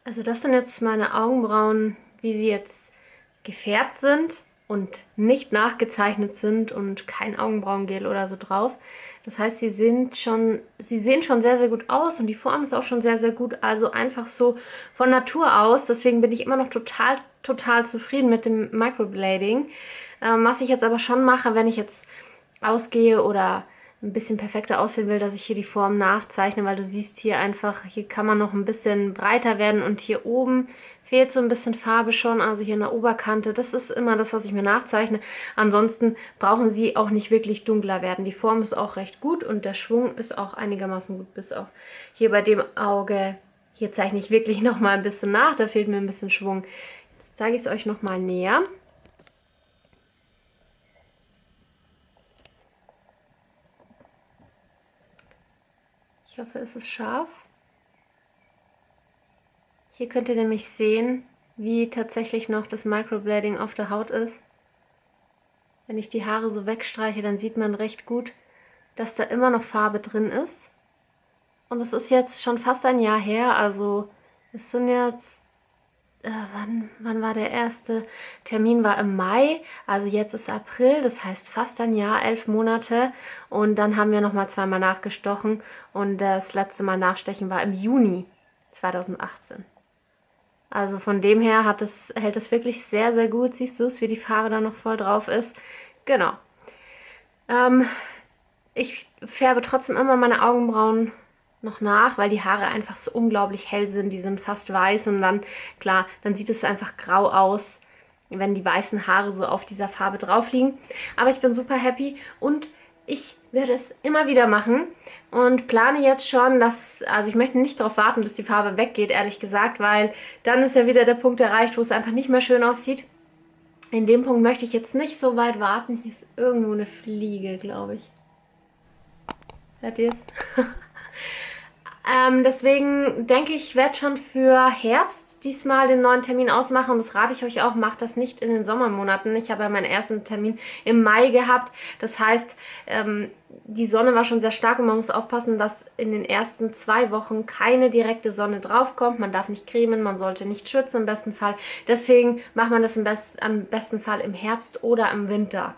Also das sind jetzt meine Augenbrauen, wie sie jetzt gefärbt sind und nicht nachgezeichnet sind und kein Augenbrauengel oder so drauf. Das heißt, sie sehen schon sehr, sehr gut aus und die Form ist auch schon sehr, sehr gut. Also einfach so von Natur aus. Deswegen bin ich immer noch total, total zufrieden mit dem Microblading. Was ich jetzt aber schon mache, wenn ich jetzt ausgehe oder ein bisschen perfekter aussehen will, dass ich hier die Form nachzeichne, weil du siehst hier einfach, hier kann man noch ein bisschen breiter werden und hier oben fehlt so ein bisschen Farbe schon, also hier in der Oberkante. Das ist immer das, was ich mir nachzeichne. Ansonsten brauchen sie auch nicht wirklich dunkler werden. Die Form ist auch recht gut und der Schwung ist auch einigermaßen gut, bis auf hier bei dem Auge. Hier zeichne ich wirklich noch mal ein bisschen nach, da fehlt mir ein bisschen Schwung. Jetzt zeige ich es euch noch mal näher. Ich hoffe, es ist scharf. Hier könnt ihr nämlich sehen, wie tatsächlich noch das Microblading auf der Haut ist. Wenn ich die Haare so wegstreiche, dann sieht man recht gut, dass da immer noch Farbe drin ist. Und es ist jetzt schon fast ein Jahr her, also es sind jetzt, wann war der erste Termin? War im Mai, also jetzt ist April, das heißt fast ein Jahr, 11 Monate. Und dann haben wir nochmal zweimal nachgestochen und das letzte Mal nachstechen war im Juni 2018. Also von dem her hält es wirklich sehr, sehr gut. Siehst du es, wie die Farbe da noch voll drauf ist? Genau. Ähm, Ich färbe trotzdem immer meine Augenbrauen noch nach, weil die Haare einfach so unglaublich hell sind. Die sind fast weiß und dann, klar, dann sieht es einfach grau aus, wenn die weißen Haare so auf dieser Farbe drauf liegen. Aber ich bin super happy und ich werde es immer wieder machen und plane jetzt schon, also ich möchte nicht darauf warten, bis die Farbe weggeht, ehrlich gesagt, weil dann ist ja wieder der Punkt erreicht, wo es einfach nicht mehr schön aussieht. In dem Punkt möchte ich jetzt nicht so weit warten. Hier ist irgendwo eine Fliege, glaube ich. Hört ihr es? Deswegen denke ich, ich werde schon für Herbst diesmal den neuen Termin ausmachen. Und das rate ich euch auch, macht das nicht in den Sommermonaten. Ich habe ja meinen ersten Termin im Mai gehabt. Das heißt, die Sonne war schon sehr stark und man muss aufpassen, dass in den ersten 2 Wochen keine direkte Sonne draufkommt. Man darf nicht cremen, man sollte nicht schwitzen im besten Fall. Deswegen macht man das am besten Fall im Herbst oder im Winter.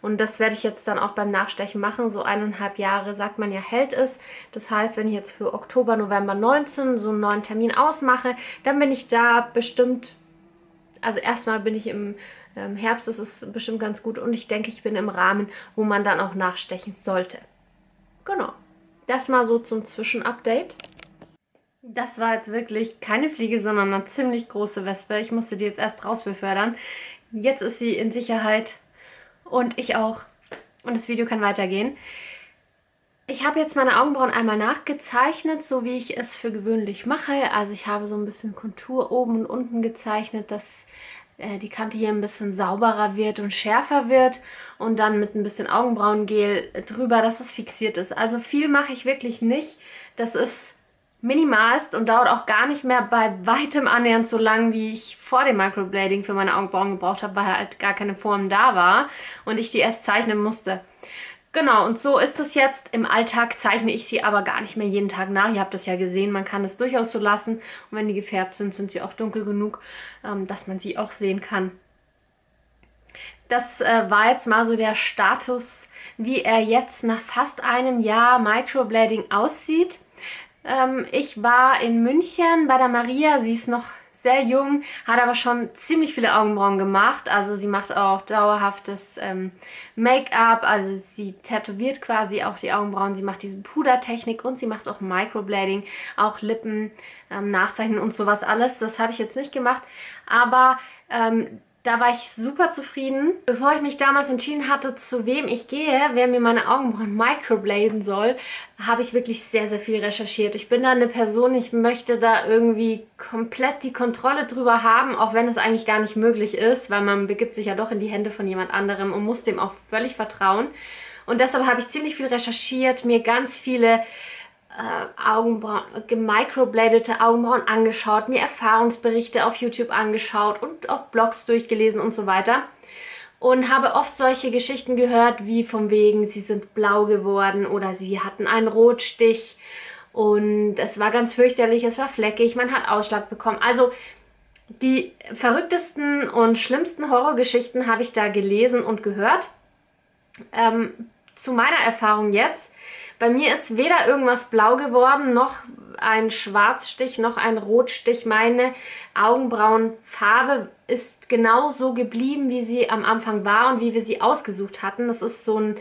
Und das werde ich jetzt dann auch beim Nachstechen machen. So 1,5 Jahre, sagt man ja, hält es. Das heißt, wenn ich jetzt für Oktober, November 19 so einen neuen Termin ausmache, dann bin ich da bestimmt, also erstmal bin ich im Herbst, das ist bestimmt ganz gut. Und ich denke, ich bin im Rahmen, wo man dann auch nachstechen sollte. Genau. Das mal so zum Zwischenupdate. Das war jetzt wirklich keine Fliege, sondern eine ziemlich große Wespe. Ich musste die jetzt erst rausbefördern. Jetzt ist sie in Sicherheit. Und ich auch. Und das Video kann weitergehen. Ich habe jetzt meine Augenbrauen einmal nachgezeichnet, so wie ich es für gewöhnlich mache. Also ich habe so ein bisschen Kontur oben und unten gezeichnet, dass die Kante hier ein bisschen sauberer wird und schärfer wird. Und dann mit ein bisschen Augenbrauengel drüber, dass es fixiert ist. Also viel mache ich wirklich nicht. Das ist minimalst und dauert auch gar nicht mehr bei weitem annähernd so lang, wie ich vor dem Microblading für meine Augenbrauen gebraucht habe, weil halt gar keine Form da war und ich die erst zeichnen musste. Genau, und so ist es jetzt. Im Alltag zeichne ich sie aber gar nicht mehr jeden Tag nach. Ihr habt das ja gesehen, man kann es durchaus so lassen. Und wenn die gefärbt sind, sind sie auch dunkel genug, dass man sie auch sehen kann. Das war jetzt mal so der Status, wie er jetzt nach fast einem Jahr Microblading aussieht. Ich war in München bei der Maria, sie ist noch sehr jung, hat aber schon ziemlich viele Augenbrauen gemacht. Also sie macht auch dauerhaftes Make-up, also sie tätowiert quasi auch die Augenbrauen, sie macht diese Pudertechnik und sie macht auch Microblading, auch Lippen nachzeichnen und sowas alles. Das habe ich jetzt nicht gemacht, aber da war ich super zufrieden. Bevor ich mich damals entschieden hatte, zu wem ich gehe, wer mir meine Augenbrauen microbladen soll, habe ich wirklich sehr, sehr viel recherchiert. Ich bin da eine Person, ich möchte da irgendwie komplett die Kontrolle drüber haben, auch wenn es eigentlich gar nicht möglich ist, weil man begibt sich ja doch in die Hände von jemand anderem und muss dem auch völlig vertrauen. Und deshalb habe ich ziemlich viel recherchiert, mir ganz viele Augenbrauen, gemicrobladete Augenbrauen angeschaut, mir Erfahrungsberichte auf YouTube angeschaut und auf Blogs durchgelesen und so weiter. Und habe oft solche Geschichten gehört, wie von wegen, sie sind blau geworden oder sie hatten einen Rotstich. und es war ganz fürchterlich, es war fleckig, man hat Ausschlag bekommen. Also die verrücktesten und schlimmsten Horrorgeschichten habe ich da gelesen und gehört. Zu meiner Erfahrung jetzt, bei mir ist weder irgendwas blau geworden, noch ein Schwarzstich, noch ein Rotstich. Meine Augenbrauenfarbe ist genauso geblieben, wie sie am Anfang war und wie wir sie ausgesucht hatten. Das ist so ein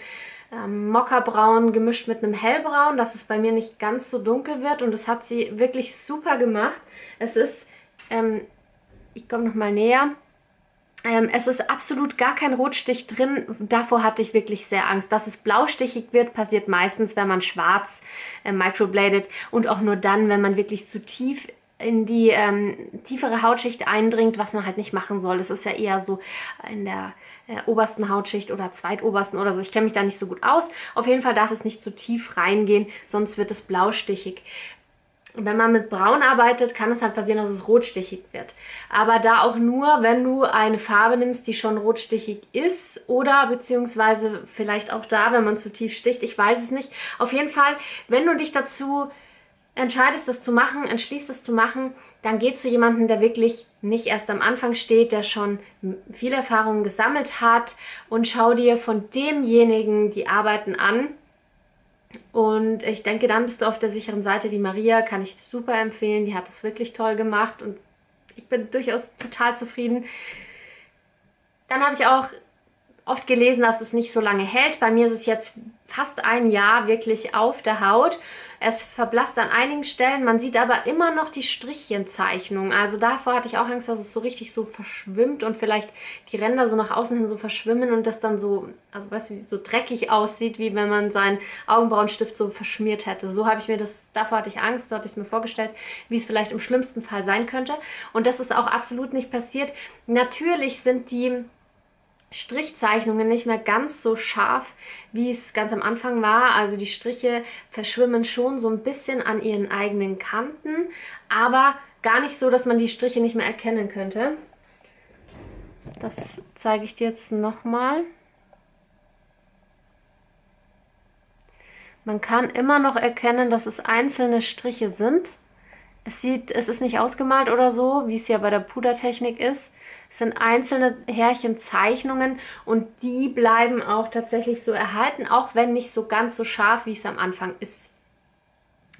Mokkabraun gemischt mit einem Hellbraun, dass es bei mir nicht ganz so dunkel wird, und das hat sie wirklich super gemacht. Es ist, ich komme noch mal näher. Es ist absolut gar kein Rotstich drin. Davor hatte ich wirklich sehr Angst. Dass es blaustichig wird, passiert meistens, wenn man schwarz microbladet, und auch nur dann, wenn man wirklich zu tief in die tiefere Hautschicht eindringt, was man halt nicht machen soll. Das ist ja eher so in der obersten Hautschicht oder zweitobersten oder so. Ich kenne mich da nicht so gut aus. Auf jeden Fall darf es nicht zu tief reingehen, sonst wird es blaustichig. Wenn man mit Braun arbeitet, kann es halt passieren, dass es rotstichig wird. Aber da auch nur, wenn du eine Farbe nimmst, die schon rotstichig ist, oder beziehungsweise vielleicht auch da, wenn man zu tief sticht. Ich weiß es nicht. Auf jeden Fall, wenn du dich dazu entscheidest, das zu machen, entschließt es zu machen, dann geh zu jemandem, der wirklich nicht erst am Anfang steht, der schon viel Erfahrung gesammelt hat, und schau dir von demjenigen die Arbeiten an. Und ich denke, dann bist du auf der sicheren Seite. Die Maria kann ich super empfehlen. Die hat das wirklich toll gemacht und ich bin durchaus total zufrieden. Dann habe ich auch oft gelesen, dass es nicht so lange hält. Bei mir ist es jetzt fast ein Jahr wirklich auf der Haut. Es verblasst an einigen Stellen. Man sieht aber immer noch die Strichchenzeichnung. Also davor hatte ich auch Angst, dass es so richtig so verschwimmt und vielleicht die Ränder so nach außen hin so verschwimmen und das dann so, also weißt du, wie so dreckig aussieht, wie wenn man seinen Augenbrauenstift so verschmiert hätte. So habe ich mir das, davor hatte ich Angst, so hatte ich es mir vorgestellt, wie es vielleicht im schlimmsten Fall sein könnte. Und das ist auch absolut nicht passiert. Natürlich sind die Strichzeichnungen nicht mehr ganz so scharf, wie es ganz am Anfang war. Also die Striche verschwimmen schon so ein bisschen an ihren eigenen Kanten, aber gar nicht so, dass man die Striche nicht mehr erkennen könnte. Das zeige ich dir jetzt nochmal. Man kann immer noch erkennen, dass es einzelne Striche sind. Es ist nicht ausgemalt oder so, wie es ja bei der Pudertechnik ist. Es sind einzelne Härchenzeichnungen und die bleiben auch tatsächlich so erhalten, auch wenn nicht so ganz so scharf, wie es am Anfang ist.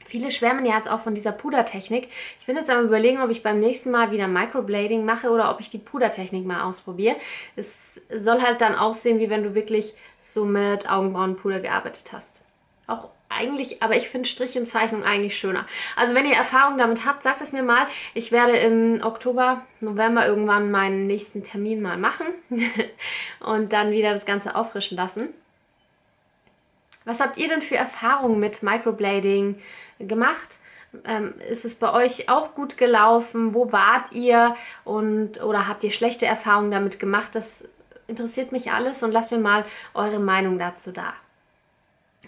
Viele schwärmen ja jetzt auch von dieser Pudertechnik. Ich bin jetzt am Überlegen, ob ich beim nächsten Mal wieder Microblading mache oder ob ich die Pudertechnik mal ausprobiere. Es soll halt dann aussehen, wie wenn du wirklich so mit Augenbrauenpuder gearbeitet hast. Auch eigentlich, aber ich finde Strichchenzeichnung eigentlich schöner. Also wenn ihr Erfahrung damit habt, sagt es mir mal. Ich werde im Oktober, November irgendwann meinen nächsten Termin mal machen und dann wieder das Ganze auffrischen lassen. Was habt ihr denn für Erfahrungen mit Microblading gemacht? Ist es bei euch auch gut gelaufen? Wo wart ihr? Oder habt ihr schlechte Erfahrungen damit gemacht? Das interessiert mich alles und lasst mir mal eure Meinung dazu da.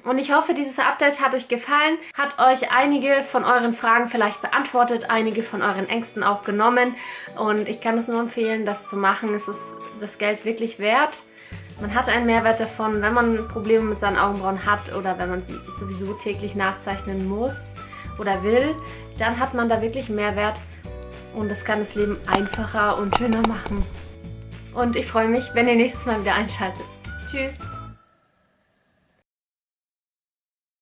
Und ich hoffe, dieses Update hat euch gefallen, hat euch einige von euren Fragen vielleicht beantwortet, einige von euren Ängsten auch genommen. Und ich kann es nur empfehlen, das zu machen. Es ist das Geld wirklich wert. Man hat einen Mehrwert davon, wenn man Probleme mit seinen Augenbrauen hat oder wenn man sie sowieso täglich nachzeichnen muss oder will, dann hat man da wirklich einen Mehrwert und das kann das Leben einfacher und schöner machen. Und ich freue mich, wenn ihr nächstes Mal wieder einschaltet. Tschüss!